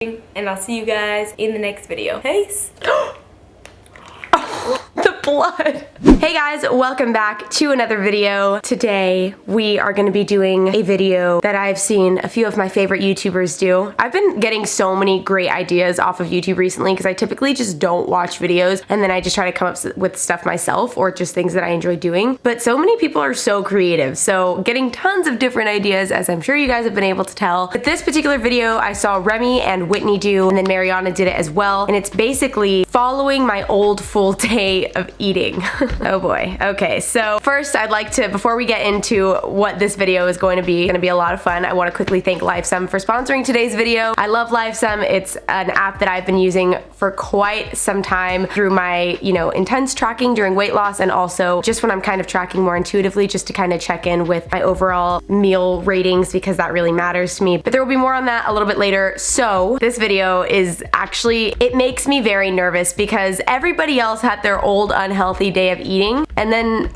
and I'll see you guys in the next video. Peace. The blood. Hey guys, welcome back to another video. Today we are going to be doing a video that I've seen a few of my favorite YouTubers do. I've been getting so many great ideas off of YouTube recently because I typically just don't watch videos and then I just try to come up with stuff myself or just things that I enjoy doing. But so many people are so creative, so getting tons of different ideas, as I'm sure you guys have been able to tell. But this particular video I saw Remi and Whitney do, and then Mariana did it as well, and it's basically following my old full day of eating. Oh boy. Okay, so first I'd like to, before we get into what this video is going to be a lot of fun, I want to quickly thank IIFYM for sponsoring today's video. I love IIFYM. It's an app that I've been using for quite some time through my, intense tracking during weight loss, and also just when I'm kind of tracking more intuitively, just to kind of check in with my overall meal ratings, because that really matters to me. But there will be more on that a little bit later. So this video is actually, it makes me very nervous because everybody else had their old unhealthy day of eating, and then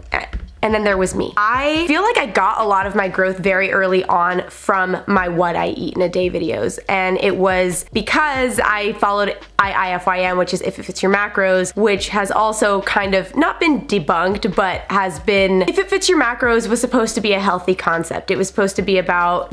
there was me. I feel like I got a lot of my growth very early on from my what I eat in a day videos, and it was because I followed IIFYM, which is If It Fits Your Macros, which has also kind of not been debunked, but has been, If It Fits Your Macros was supposed to be a healthy concept. It was supposed to be about,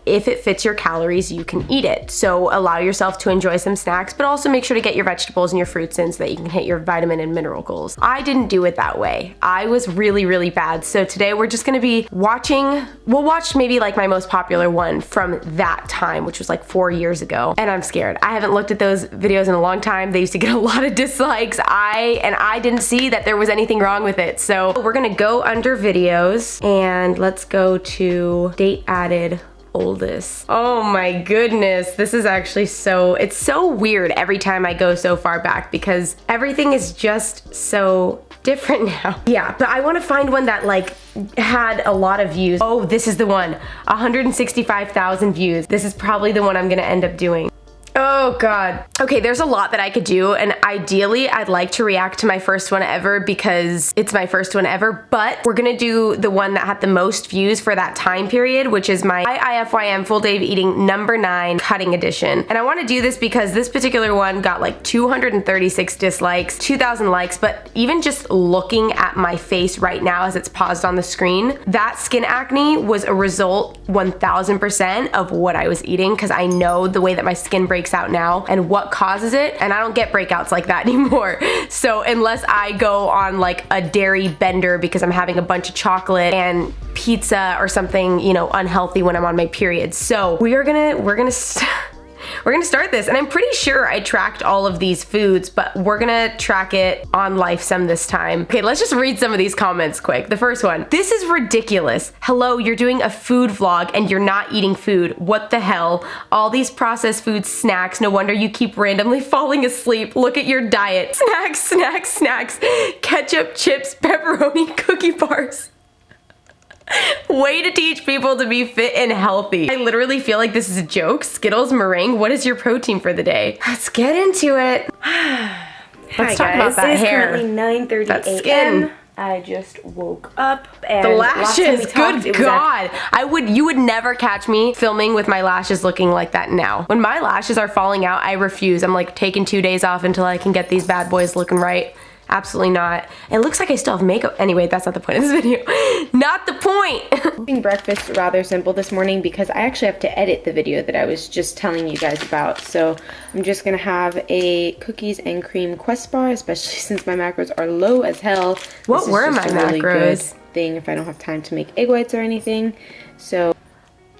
if it fits your calories, you can eat it. So allow yourself to enjoy some snacks, but also make sure to get your vegetables and your fruits in so that you can hit your vitamin and mineral goals. I didn't do it that way. I was really, really bad. So today we're just gonna be we'll watch maybe like my most popular one from that time, which was like 4 years ago. And I'm scared. I haven't looked at those videos in a long time. They used to get a lot of dislikes. I didn't see that there was anything wrong with it. So we're gonna go under videos and let's go to date added oldest. Oh my goodness, this is actually it's so weird every time I go so far back because everything is just so different now. Yeah, but I want to find one that had a lot of views. Oh, this is the one. 165,000 views. This is probably the one I'm gonna end up doing. Oh god. Okay, there's a lot that I could do, and ideally I'd like to react to my first one ever because it's my first one ever, but we're gonna do the one that had the most views for that time period, which is my IIFYM full day of eating number 9 cutting edition. And I want to do this because this particular one got like 236 dislikes, 2,000 likes, but even just looking at my face right now as it's paused on the screen, that skin acne was a result 1000% of what I was eating, because I know the way that my skin breaks out now and what causes it, and I don't get breakouts like that anymore. So unless I go on like a dairy bender because I'm having a bunch of chocolate and pizza or something, unhealthy when I'm on my period. So we're gonna start this, and I'm pretty sure I tracked all of these foods, but we're gonna track it on IIFYM this time. Okay, let's just read some of these comments quick. The first one: this is ridiculous. Hello, you're doing a food vlog and you're not eating food. What the hell? All these processed food snacks, no wonder you keep randomly falling asleep. Look at your diet. Snacks, snacks, snacks. Ketchup, chips, pepperoni, cookie bars. Way to teach people to be fit and healthy. I literally feel like this is a joke. Skittles, meringue, what is your protein for the day? Let's get into it. Let's talk about that hair. It is currently 9:30 a.m. I just woke up and the lashes, good God. You would never catch me filming with my lashes looking like that now. When my lashes are falling out, I refuse. I'm like taking 2 days off until I can get these bad boys looking right. Absolutely not. It looks like I still have makeup. Anyway, that's not the point of this video. Not the point! Having breakfast rather simple this morning because I actually have to edit the video that I was just telling you guys about. So I'm just gonna have a cookies and cream Quest bar, especially since my macros are low as hell. What were my macros? Really good thing if I don't have time to make egg whites or anything. So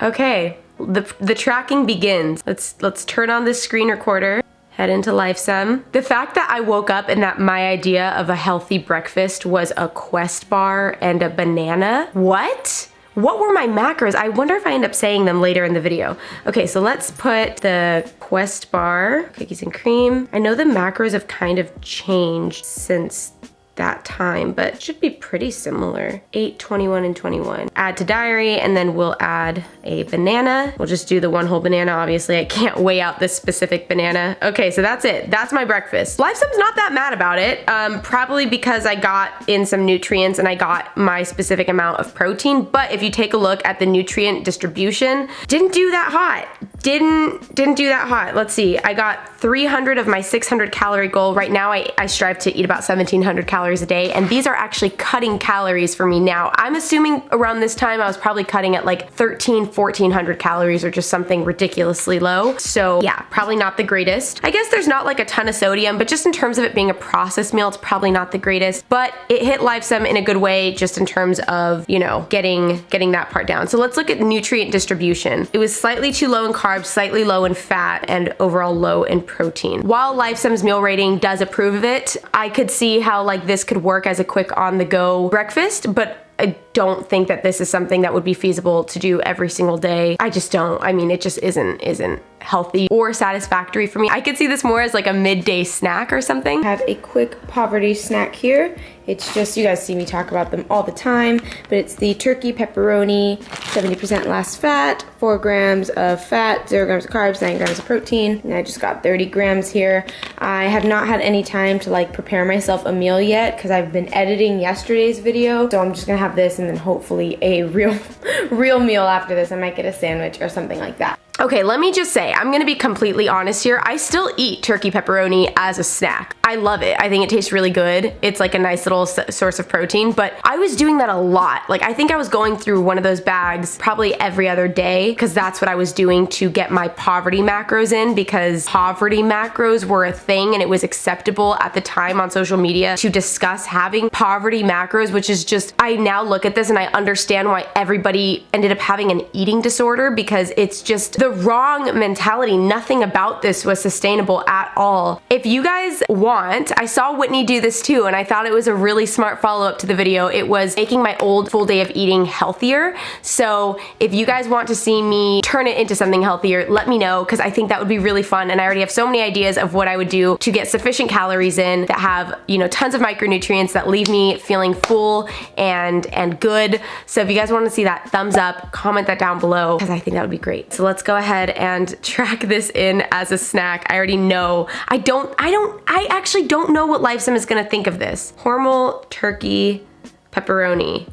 okay, the tracking begins. Let's turn on this screen recorder. Head into IIFYM. The fact that I woke up and that my idea of a healthy breakfast was a Quest bar and a banana. What? What were my macros? I wonder if I end up saying them later in the video. Okay, so let's put the Quest bar, cookies and cream. I know the macros have kind of changed since that time, but it should be pretty similar. 8, 21, and 21. Add to diary, and then we'll add a banana. We'll just do the one whole banana. Obviously, I can't weigh out this specific banana. Okay, so that's it. That's my breakfast. IIFYM's not that mad about it, probably because I got in some nutrients and I got my specific amount of protein, but if you take a look at the nutrient distribution, didn't do that hot. Didn't do that hot. Let's see. I got 300 of my 600 calorie goal. Right now I strive to eat about 1700 calories a day, and these are actually cutting calories for me now. I'm assuming around this time I was probably cutting at like 1400 calories or just something ridiculously low. So yeah, probably not the greatest. I guess there's not like a ton of sodium, but just in terms of it being a processed meal, it's probably not the greatest, but it hit IIFYM in a good way just in terms of, you know, getting that part down. So let's look at nutrient distribution. It was slightly too low in carbs, slightly low in fat, and overall low in protein. While IIFYM's meal rating does approve of it, I could see how like this could work as a quick on the go breakfast, but I don't think that this is something that would be feasible to do every single day. I just don't. I mean, it just isn't healthy or satisfactory for me. I could see this more as like a midday snack or something. I have a quick poverty snack here. It's just, you guys see me talk about them all the time, but it's the turkey pepperoni, 70% last fat, 4 grams of fat, 0 grams of carbs, 9 grams of protein, and I just got 30 grams here. I have not had any time to like prepare myself a meal yet because I've been editing yesterday's video, so I'm just gonna have this and then hopefully a real meal after this. I might get a sandwich or something like that. Okay, let me just say, I'm gonna be completely honest here. I still eat turkey pepperoni as a snack. I love it. I think it tastes really good. It's like a nice little source of protein, but I was doing that a lot. Like, I think I was going through one of those bags probably every other day because that's what I was doing to get my poverty macros in, because poverty macros were a thing and it was acceptable at the time on social media to discuss having poverty macros, which is just, I now look at this and I understand why everybody ended up having an eating disorder, because it's just the wrong mentality. Nothing about this was sustainable at all. If you guys want, I saw Whitney do this too, and I thought it was a really smart follow-up to the video. It was making my old full day of eating healthier. So if you guys want to see me turn it into something healthier, let me know, because I think that would be really fun, and I already have so many ideas of what I would do to get sufficient calories in that have, you know, tons of micronutrients that leave me feeling full and good. So if you guys want to see that, thumbs up, comment that down below, because I think that would be great. So let's go ahead and track this in as a snack. I already know. I actually don't know what IIFYM is gonna think of this. Hormel turkey pepperoni.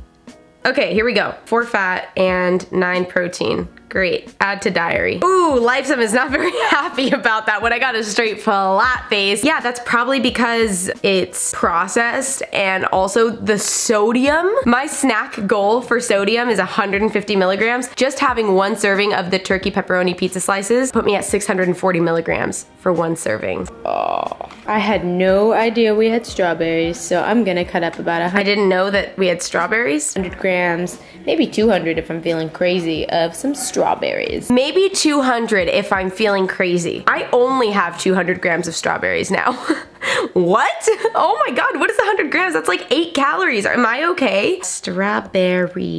Okay, here we go. 4 fat and 9 protein. Great. Add to diary. Ooh, IIFYM is not very happy about that when I got a straight flat face. Yeah, that's probably because it's processed and also the sodium. My snack goal for sodium is 150 milligrams. Just having 1 serving of the turkey pepperoni pizza slices put me at 640 milligrams for 1 serving. Oh, I had no idea we had strawberries, so I'm gonna cut up about 100. I didn't know that we had strawberries. 100 grams, maybe 200 if I'm feeling crazy, of some strawberries. Maybe 200 if I'm feeling crazy. I only have 200 grams of strawberries now. What? Oh my god, what is 100 grams? That's like 8 calories. Am I okay? Strawberries.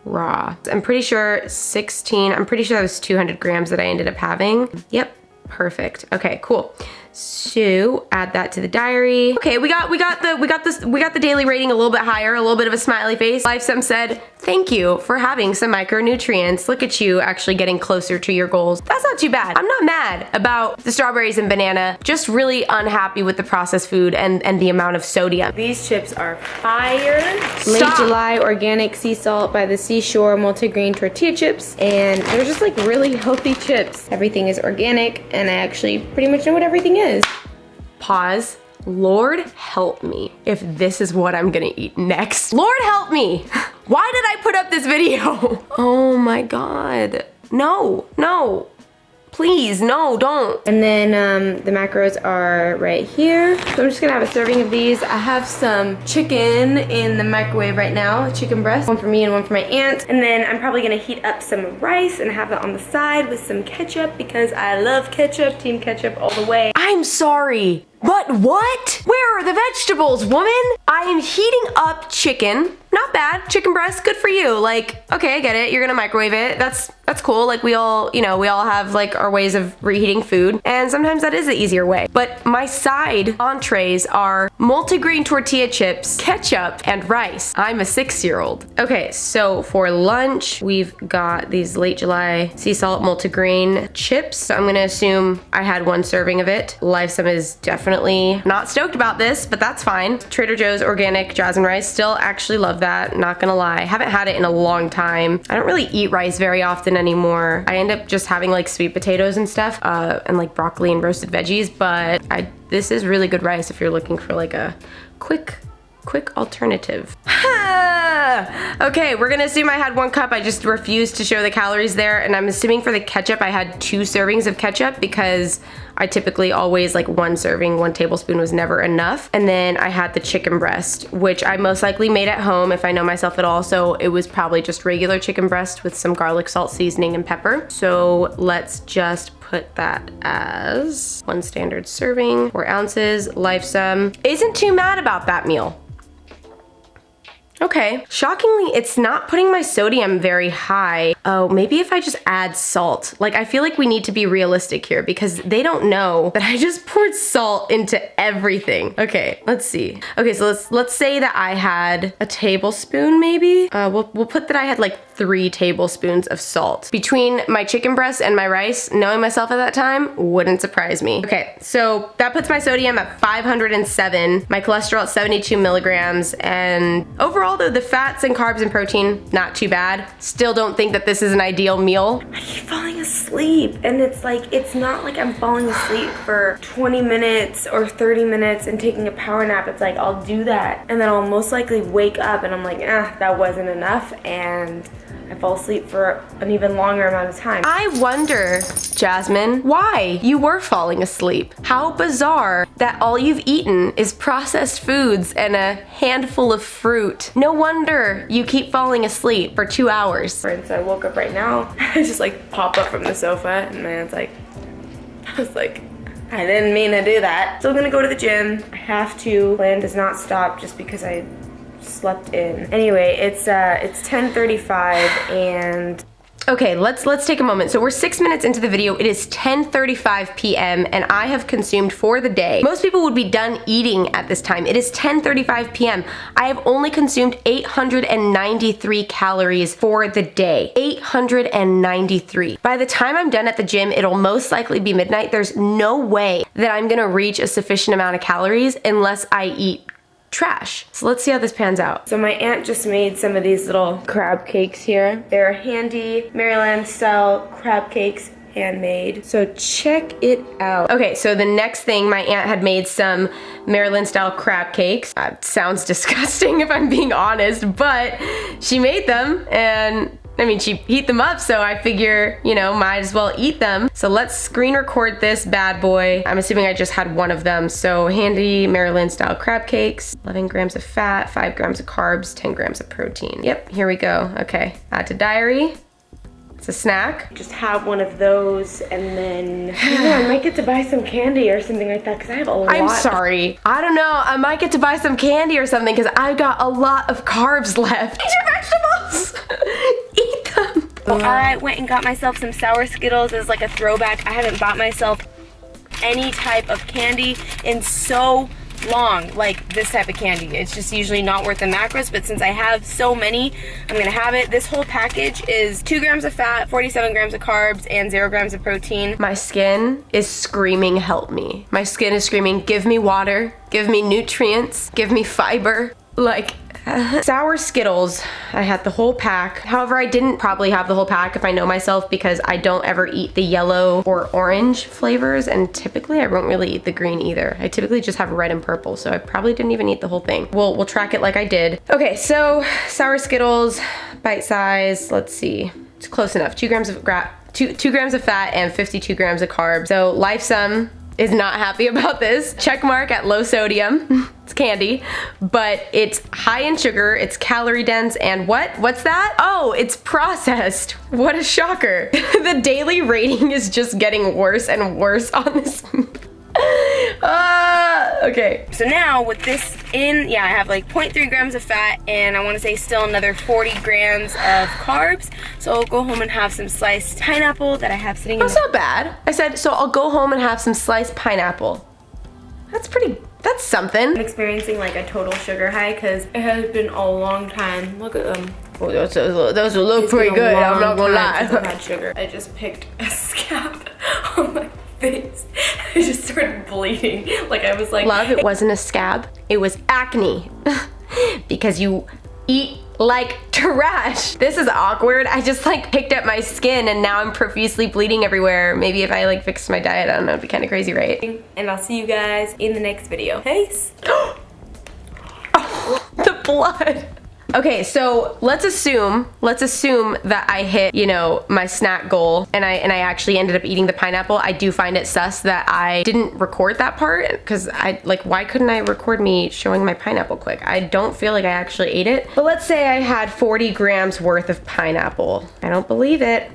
Raw. I'm pretty sure 16, I'm pretty sure that was 200 grams that I ended up having. Yep, perfect. Okay, cool. So add that to the diary. Okay, we got the daily rating a little bit higher, a little bit of a smiley face. IIFYM said, thank you for having some micronutrients. Look at you actually getting closer to your goals. That's not too bad. I'm not mad about the strawberries and banana, just really unhappy with the processed food and the amount of sodium. These chips are fire. Late July organic sea salt by the seashore multigrain tortilla chips, and they're just like really healthy chips. Everything is organic, and I actually pretty much know what everything is. Pause. Lord help me if this is what I'm gonna eat next. Lord help me. Why did I put up this video? Oh my god. No, no. Please, no, don't. And then the macros are right here. So I'm just gonna have a serving of these. I have some chicken in the microwave right now, chicken breast, one for me and one for my aunt. And then I'm probably gonna heat up some rice and have it on the side with some ketchup because I love ketchup, team ketchup all the way. I'm sorry, but what? Where are the vegetables, woman? I am heating up chicken. Not bad, chicken breast, good for you. Like, okay, I get it, you're gonna microwave it. That's cool. Like we all have like our ways of reheating food, and sometimes that is the easier way. But my side entrees are multigrain tortilla chips, ketchup, and rice. I'm a 6-year-old. Okay, so for lunch, we've got these late July sea salt multigrain chips. So I'm gonna assume I had 1 serving of it. IIFYM is definitely not stoked about this, but that's fine. Trader Joe's organic Jazmine rice, still actually love that. that, not gonna lie. I haven't had it in a long time. I don't really eat rice very often anymore. I end up just having like sweet potatoes and stuff, and like broccoli and roasted veggies, but this is really good rice if you're looking for like a quick alternative. Okay, we're gonna assume I had 1 cup. I just refused to show the calories there, and I'm assuming for the ketchup I had 2 servings of ketchup because I typically always like 1 serving, 1 tablespoon was never enough. And then I had the chicken breast, which I most likely made at home if I know myself at all, so it was probably just regular chicken breast with some garlic salt seasoning and pepper. So let's just put that as 1 standard serving, 4 ounces, LifeSum. Isn't too mad about that meal. Okay, shockingly, it's not putting my sodium very high. Oh, maybe if I just add salt. Like, I feel like we need to be realistic here because they don't know that I just poured salt into everything. Okay, let's see. Okay, so let's say that I had a tablespoon maybe. We'll put that I had like 3 tablespoons of salt. Between my chicken breast and my rice, knowing myself at that time, wouldn't surprise me. Okay, so that puts my sodium at 507, my cholesterol at 72 milligrams, and overall though, the fats and carbs and protein, not too bad. Still don't think that this is an ideal meal. I keep falling asleep, and it's like, it's not like I'm falling asleep for 20 minutes or 30 minutes and taking a power nap. It's like, I'll do that, and then I'll most likely wake up and I'm like, that wasn't enough, and I fall asleep for an even longer amount of time. I wonder, Jazmine, why you were falling asleep. How bizarre that all you've eaten is processed foods and a handful of fruit. No wonder you keep falling asleep for 2 hours. So I woke up right now. I just like pop up from the sofa and man's like, I was like, I didn't mean to do that. Still gonna go to the gym. I have to. Plan does not stop just because I slept in. Anyway, it's 10:35 and okay, let's take a moment. So we're 6 minutes into the video. It is 10:35 p.m. and I have consumed for the day. Most people would be done eating at this time. It is 10:35 p.m. I have only consumed 893 calories for the day. 893. By the time I'm done at the gym, it'll most likely be midnight. There's no way that I'm gonna reach a sufficient amount of calories unless I eat trash. So let's see how this pans out. So my aunt just made some of these little crab cakes here. They're handy Maryland style crab cakes, handmade. So check it out. Okay, so the next thing, my aunt had made some Maryland style crab cakes. Sounds disgusting if I'm being honest, but she made them, and I mean, she heat them up, so I figure, you know, might as well eat them. So let's screen record this bad boy. I'm assuming I just had 1 of them. So handy Maryland style crab cakes, 11 grams of fat, 5 grams of carbs, 10 grams of protein. Yep, here we go. Okay, add to diary. It's a snack. Just have 1 of those, and then I might get to buy some candy or something like that because I have a lot. I'm sorry. I don't know. I might get to buy some candy or something because I've got a lot of carbs left. Eat your vegetables. Eat them. Well, I went and got myself some sour Skittles as like a throwback. I haven't bought myself any type of candy in so long, like this type of candy. It's just usually not worth the macros, but since I have so many, I'm gonna have it. This whole package is 2 grams of fat, 47 grams of carbs, and 0 grams of protein. My skin is screaming, help me. My skin is screaming, give me water, give me nutrients, give me fiber. Like, sour Skittles, I had the whole pack. However, I didn't probably have the whole pack if I know myself because I don't ever eat the yellow or orange flavors, and typically I won't really eat the green either. I typically just have red and purple, so I probably didn't even eat the whole thing. We'll track it like I did. Okay, so sour Skittles, bite size, let's see. It's close enough. 2 grams of 2 grams of fat and 52 grams of carbs. So LifeSum is not happy about this. Check mark at low sodium. It's candy, but it's high in sugar, it's calorie dense, and what's that? Oh, it's processed. What a shocker. The daily rating is just getting worse and worse on this. Okay. So now with this in, yeah, I have like 0.3 grams of fat, and I want to say still another 40 grams of carbs. So I'll go home and have some sliced pineapple that I have sitting in. That's not bad. I said, so I'll go home and have some sliced pineapple. That's something. I'm experiencing like a total sugar high because it has been a long time. Look at them. Oh, those will look pretty good, I'm not gonna lie. I've had sugar. I just picked a scab on my face. I just started bleeding. Like I was like, love, it wasn't a scab, it was acne. Because you eat like trash. This is awkward. I just like picked up my skin and now I'm profusely bleeding everywhere. Maybe if I like fixed my diet, I don't know, it'd be kind of crazy, right? And I'll see you guys in the next video. Peace. Oh, the blood. Okay, so let's assume that I hit, you know, my snack goal and I actually ended up eating the pineapple. I do find it sus that I didn't record that part because why couldn't I record me showing my pineapple quick? I don't feel like I actually ate it. But let's say I had 40 grams worth of pineapple. I don't believe it.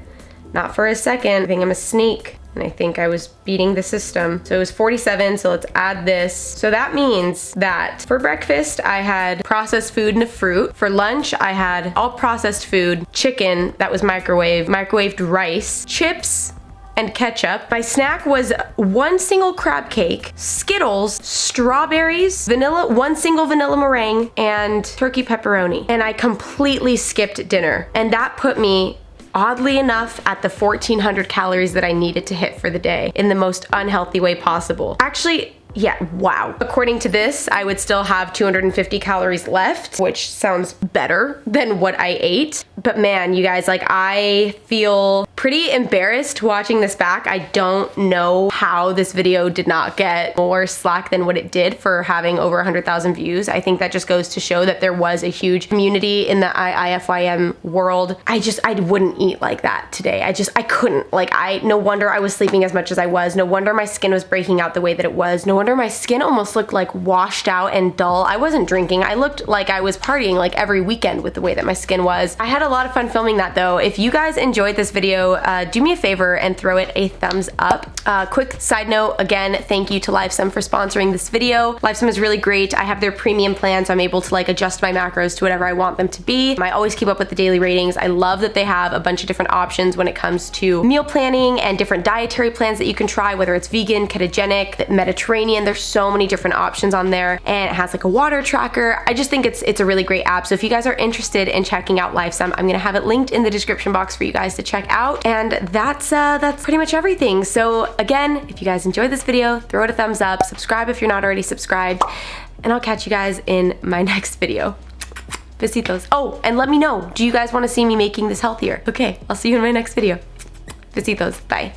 Not for a second. I think I'm a sneak. And I think I was beating the system. So it was 47, so let's add this. So that means that for breakfast, I had processed food and a fruit. For lunch, I had all processed food, chicken that was microwaved rice, chips, and ketchup. My snack was one single crab cake, Skittles, strawberries, one single vanilla meringue, and turkey pepperoni. And I completely skipped dinner. And that put me, oddly enough, at the 1,400 calories that I needed to hit for the day in the most unhealthy way possible. Actually, yeah, wow. According to this, I would still have 250 calories left, which sounds better than what I ate. But man, you guys, like, I feel pretty embarrassed watching this back. I don't know how this video did not get more slack than what it did for having over 100,000 views. I think that just goes to show that there was a huge community in the IIFYM world. I wouldn't eat like that today. I couldn't. Like, no wonder I was sleeping as much as I was. No wonder my skin was breaking out the way that it was. No wonder my skin almost looked like washed out and dull. I wasn't drinking. I looked like I was partying like every weekend with the way that my skin was. I had a lot of fun filming that though. If you guys enjoyed this video, do me a favor and throw it a thumbs up. Quick side note, again, thank you to IIFYM for sponsoring this video. IIFYM is really great. I have their premium plan, so I'm able to like adjust my macros to whatever I want them to be. I always keep up with the daily ratings. I love that they have a bunch of different options when it comes to meal planning and different dietary plans that you can try, whether it's vegan, ketogenic, Mediterranean. There's so many different options on there, and it has like a water tracker. I just think it's a really great app. So if you guys are interested in checking out IIFYM, I'm gonna have it linked in the description box for you guys to check out. And that's pretty much everything. So again, if you guys enjoyed this video, throw it a thumbs up, subscribe if you're not already subscribed, and I'll catch you guys in my next video. Besitos. Oh, and let me know, do you guys want to see me making this healthier? Okay, I'll see you in my next video. Besitos. Bye.